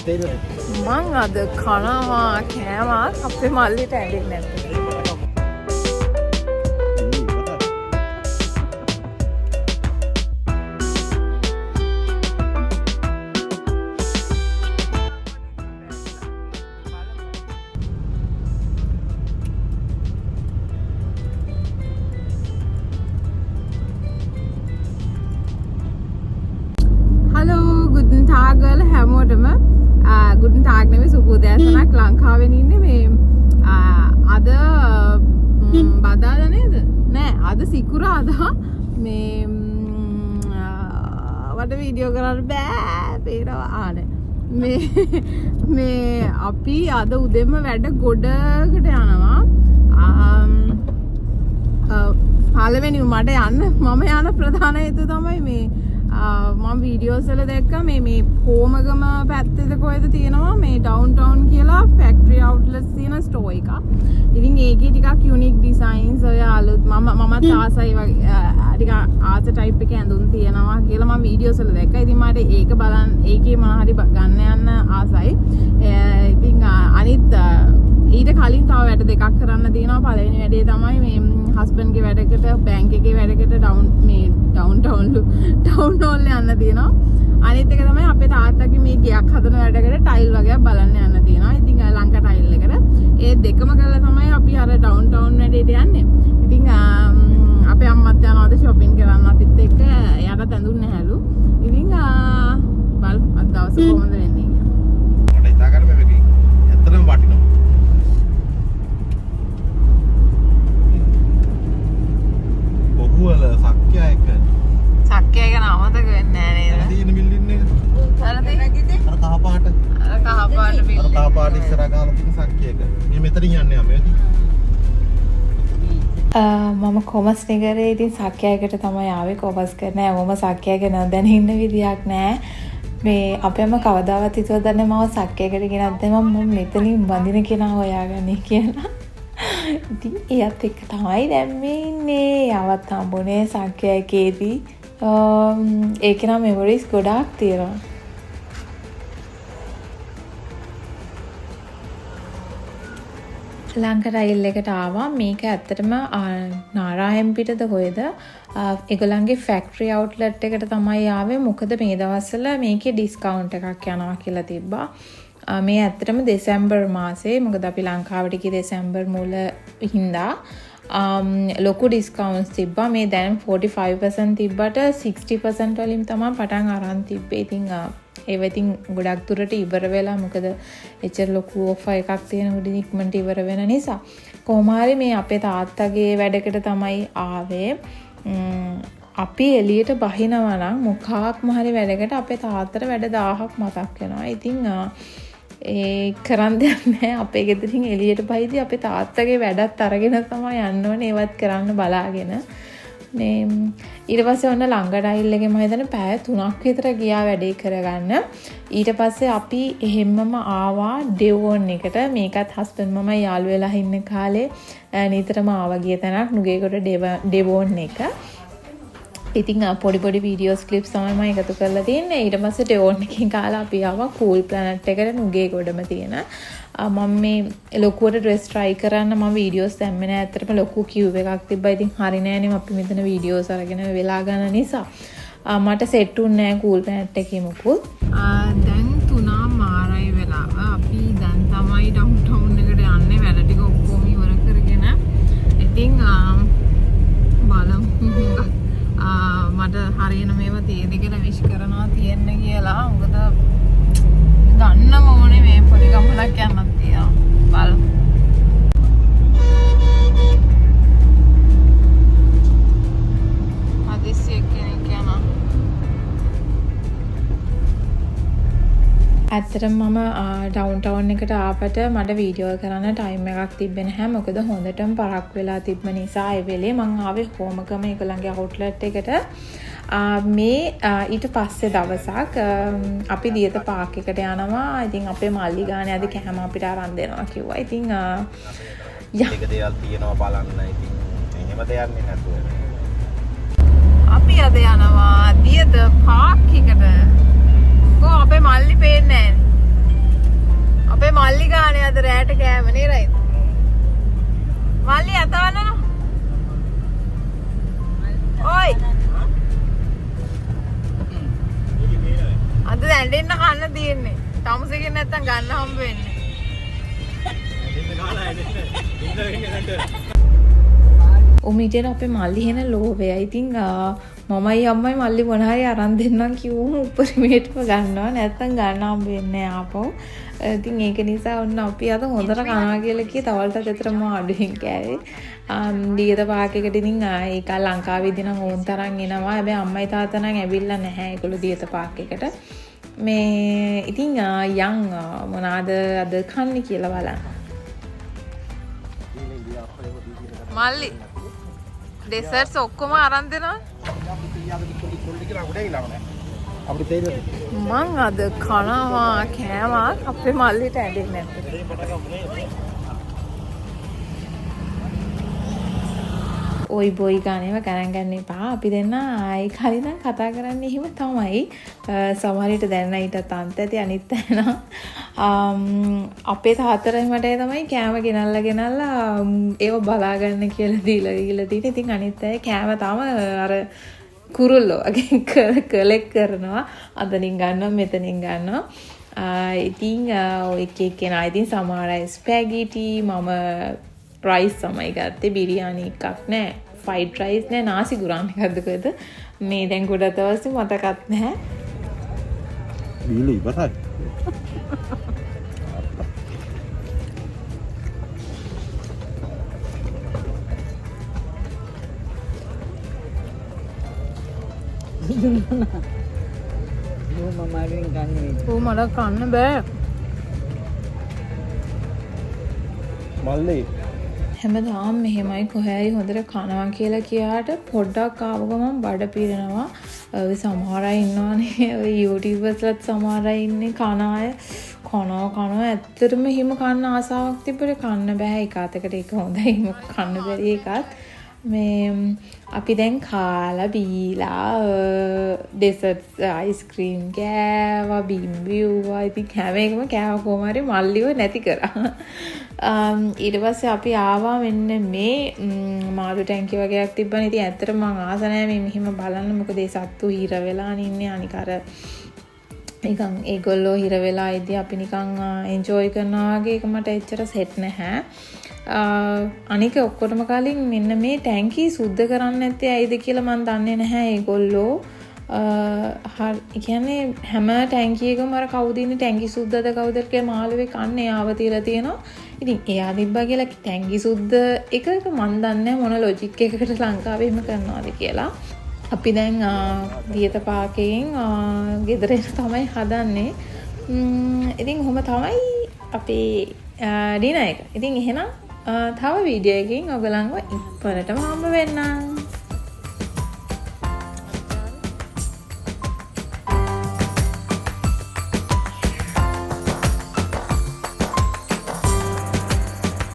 මං අද කනවා කෑමක් අපේ මල්ලිට ඇඬෙන්නේ නැද්ද? හැමෝටම ගුඩන් ටාග් නෙමෙයි සුබ උදෑසනක් ලංකාවෙන් ඉන්නේ මේ අද බදාදා නේද නෑ අද සිකුරාදා මේ වට වීඩියෝ කරන්න බෑ පේනවා ආනේ මේ අපි අද උදෙන්ම වැඩ ගොඩකට යනවා පළවෙනි මට යන්න මම යන ප්‍රධාන හේතුව තමයි මේ මම වීඩියෝස් වල දැක්කා මේ කොමගම පැත්තේද කොහෙද තියෙනවා මේ ඩවුන්ටවුන් කියලා ෆැක්ටරි අවුට්ලට්ස් තියෙන ස්ටෝර් එකක්. ඉතින් ඒකේ ටිකක් යුනික් ඩිසයින්ස් ඔය අලුත් මමත් ආසයි වගේ ටික ආස ටයිප් එකේ ඇඳුම් තියෙනවා කියලා මම වීඩියෝස් වල දැක්කා. ඉතින් මට ඒක බලන්න ඒකේ මොනවා හරි ගන්න යන්න ආසයි. ඉතින් අනිත් ඊට කලින් තව වැඩ දෙකක් කරන්න තියෙනවා. පළවෙනි වැඩේ තමයි මේ හස්බන්ඩ්ගේ වැඩකට බැංක් එකේ වැඩකට ඩවුන්ටවුන් හෝල් යන්න තියෙනවා. අනිත් එක තමයි අපේ තාත්තගේ මේ ගෙයක් හදන වැඩකට ටයිල් වගේක් බලන්න යන්න තියෙනවා. ඉතින් ලංකා ටයිල් එකට ඒ දෙකම කරලා තමයි අපි අර ඩවුන්ටවුන් වැඩේට යන්නේ. ඉතින් අපේ අම්මත් යනවාද shopping කරන්න අපිත් එක්ක එයාට ඇඳුම් නැහැලු. ඉතින් බලමු අද දවසේ කොහොමද වෙන්නේ කියලා. මට හිතා ගන්න බෑ මේක. ඇත්තටම වටිනවා. ඔහුවල සක්කිය එක සක්කිය එක නමතක වෙන්නේ නැහැ නේද? තියෙන බිල්ඩින් එක. අර කහ පාට. අර කහ පාට බිල්ඩින්. අර කහ පාට ඉස්සරහා ගාලා තියෙන සක්කිය එක. මේ මෙතනින් යන්නේ අපි. මම කොමස් නගරේ ඉතින් සක්කියයකට තමයි ආවේ කොමස් කරන හැමෝම සක්කියයක නොදැන ඉන්න විදියක් නැහැ. මේ අපේම කවදාවත් හිතුවද නැහැ මම සක්කියයකට ගෙනත් දැම්මම මම මෙතනින් බඳින කෙනා හොයාගන්නේ කියලා. ඉතින් එයත් එක්ක තමයි දැන් මේ ඉන්නේ. යවත් හම්බුනේ සක්කියයකේදී. ඒක නම් මෙමොරිස් ගොඩාක් තියෙනවා. ලංකා ටයිල් එකට ආවා. මේක ඇත්තටම නාරාහෙම් පිටද කොහෙද? ඒගොල්ලන්ගේ ෆැක්ටරි අවුට්ලට් එකට තමයි ආවේ. මොකද මේ දවස්වල මේකේ ඩිස්කවුන්ට් එකක් යනවා කියලා තිබ්බා. මේ ඇත්තටම දෙසැම්බර් මාසේ මොකද අපි ලංකාවට ගියේ දෙසැම්බර් මුල හින්දා ලොකු ඩිස්කවුන්ට්ස් තිබ්බා. මේ දැන් 45% තිබ්බට 60% වලින් තමයි පටන් අරන් තිබ්බේ. ඉතින් ඒවෙතින් ගොඩක් දුරට ඉවර වෙලා මොකද එච්චර ලොකු ඔෆර් එකක් තියෙනකොට ඉක්මනට ඉවර වෙන නිසා කොහොම හරි මේ අපේ තාත්තගේ වැඩකට තමයි ආවේ. අපි එළියට බහිනවා නම් මොකක්ම හරි වැඩකට අපේ තාත්තට වැඩ 1000ක් මතක් වෙනවා. ඉතින් ඒ කරන් දෙයක් නැහැ. අපේ ගෙදරින් එළියට බහිදී අපේ තාත්තගේ වැඩත් අරගෙන තමයි යන්න ඕනේ. ඒවත් කරන්න බලාගෙන මේ ඊට පස්සේ ඔන්න ලංගා ටයිල් එකේ මම හිතන්නේ පැය 3ක් විතර ගියා වැඩේ කරගන්න. ඊට පස්සේ අපි එහෙම්මම ආවා ඩෙවෝන් එකට. මේකත් හස්බන්ඩ් මම යාළු වෙලා ඉන්න කාලේ නිතරම ආවා ගිය තැනක් නුගේගොඩ ඩෙවෝන් එක. ඉතින් පොඩි වීඩියෝස් ක්ලිප්ස් තමයි මම එකතු කරලා තින්නේ. ඊට පස්සේ ඩෙවෝන් එකකින් කාලා අපි ආවා කූල් ප්ලැනට් එකට නුගේගොඩම තියෙන. මම මේ ලොකුවට ඩ්‍රෙස් try කරන්න මම වීඩියෝස් දැම්මේ නෑ. ඇත්තටම ලොකු කියුබ් එකක් තිබ්බා. ඉතින් හරි නෑනේ අපි මෙතන වීඩියෝස් අරගෙන වෙලා ගන්න නිසා. මට සෙට් උන්නේ නෑ කූල් ප්ලැනට් එකේ මොකුත්. දැන් 3 මාරයි වෙලාව. අපි දැන් තමයි ඩවුන්ටවුන් එකට යන්නේ. වැඩ ටික ඔක්කොම ඉවර කරගෙන. ඉතින් බලමු. මට හරියන මේවා තියෙදි කියලා විශ් කරනවා තියෙන්න කියලා. මොකද ගන්න ඕනේ මේ පොඩි ගමනක් යන්නත් තියෙනවා. බලමු. හදිස්සියක් කෙනෙක් යනවා. ඇත්තටම මම ඩවුන්ටවුන් එකට ආපට මට වීඩියෝ කරන්න ටයිම් එකක් තිබ්බේ නැහැ. මොකද හොඳටම පරක් වෙලා තිබ්බ නිසා ඒ වෙලේ මම ආවේ කොමකම ඒගොල්ලන්ගේ අවුට්ලට් එකට. මේ ඊට පස්සේ දවසක් අපි දියත පාක් එකට යනවා. ඉතින් අපේ මල්ලි ගානේ අද කැම අපිට අරන් දෙනවා කිව්වා. ඉතින් එක දේවල් තියෙනවා බලන්න. ඉතින් එහෙම දෙයක් නැතුව අපි අද යනවා දියත පාක් එකට. කො අපේ මල්ලි පේන්නේ නැහැ. අපේ මල්ලි ගානේ අද රැට කෑම නේ රයිද? මල්ලි අතවන්නන. ඔයි. අද ඇඬෙන්න කන්න තියෙන්නේ. තමුසෙකින් නැත්තම් ගන්න හම්බ වෙන්නේ. උමිටේට අපේ මල්ලි හෙන ලෝභය. ඉතින් මමයි අම්මයි මල්ලි මොන හරි අරන් දෙන්නම් කිව්වම උපරිමයටම ගන්නවා. නැත්තම් ගන්න හම්බ වෙන්නේ නැහැ ආපහු. ඉතින් ඒක නිසා ඔන්න අපි අද හොඳට කනවා කියලා කිය තවල්ටත් ඇතරම අඩුවෙන් කෑවේ. දිගට පාකයකට ඉතින් ඒක ලංකාවේදී නම් ඕන් තරම් එනවා. හැබැයි අම්මයි තාත්තා නම් ඇවිල්ලා නැහැ. ඒගොල්ලෝ දිගට පාකයකට. මේ ඉතින් යන් මොනවාද අද කන්නේ කියලා බලන්න. මල්ලි ඩෙසර්ට්ස් ඔක්කොම අරන් දෙනවා. මං අද කනවා කෑමක් අපේ මල්ලිට ඇඬෙන්නේ නැත්නම්. ඔයි බොයි ගානේම ගණන් ගන්න එපා. අපි දෙන්න ආයි කලින් නම් කතා කරන්නේ එහෙම තමයි. සමහරවිට දැන් ඊටත් අන්ත ඇති අනිත් ඇන. අපේ තාත්තට මට තමයි කෑම ගෙනල්ලා ඒව බලාගන්න කියලා දීලා තියෙන්නේ. ඉතින් අනිත් අය කෑම තාම අර කුරුල්ලෝ වගේ කලෙක් කරනවා. අතනින් ගන්නවා මෙතනින් ගන්නවා. ඉතින් ඔය එක කෙනා ඉතින් සමහර අය ස්පැගිටි මම රයිස් තමයි ගත්තේ. බිරියානි එකක් නෑ. ෆ්‍රයිඩ් රයිස් නෑ. නාසි ගුරාන් එකක්ද කොහෙද? මේ දැන් ගොඩ දවස් මතකත් නැහැ. බීලි ඉවරයි. මට කන්න බෑ. මල්ලි හැමදාම මෙහෙමයි කොහේයි හොඳට කනවා කියලා කියාට පොඩ්ඩක් ආව ගමන් බඩ පිරෙනවා. ඔය සමහර අය ඉන්නවනේ ඔය YouTubers-ලත් සමහර අය ඉන්නේ කන අය කනවා ඇත්තටම හිම කන්න ආසාවක් තිබ්බට කන්න බෑ. එක අතකට ඒක හොඳයි හිම කන්න බැරි එකත්. මේ අපි දැන් කාලා බීලා ඩෙසර්ට්ස් අයිස්ක්‍රීම් කෑවා බිම්බිව්වා. ඉතින් හැම එකම කෑවා කොහොම හරි මල්ලිව නැති කරා. ඊට පස්සේ අපි ආවා මෙන්න මේ මාළු ටැංකිය වගේක් තිබ්බනේ. ඉතින් ඇත්තටම මම ආස නැහැ මේ මෙහිම බලන්න. මොකද ඒ සත්තු හිර වෙලා ඉන්නේ. අනික අර නිකන් ඒගොල්ලෝ හිර වෙලා ඉදී අපි නිකන් එන්ජොයි කරනවා වගේ එක මට එච්චර සෙට් නැහැ. අනික ඔක්කොටම කලින් මෙන්න මේ ටැංකිය සුද්ධ කරන්නේ නැත්තේ ඇයිද කියලා මම දන්නේ නැහැ. ඒගොල්ලෝ කියන්නේ හැම ටැංකියකම අර කවුද ඉන්නේ ටැංකි සුද්ධද කවුද කියලා මාළුවේ කන්නේ ආව තියලා තියෙනවා. ඉතින් එයා තිබ්බා කියලා ටැංකි සුද්ධ එක මන් දන්නේ මොන ලොජික් එකකට ලංකාවේ එහෙම කරනවාද කියලා. අපි දැන් දියත පාකයෙන් ගෙදර තමයි හදන්නේ. ඉතින් කොහොම තමයි අපේ ඩිනර් එක. ඉතින් එහෙනම් තව වීඩියෝ එකකින් ඔයගලන්ව ඉක්පරටම හම්බ වෙන්නම්.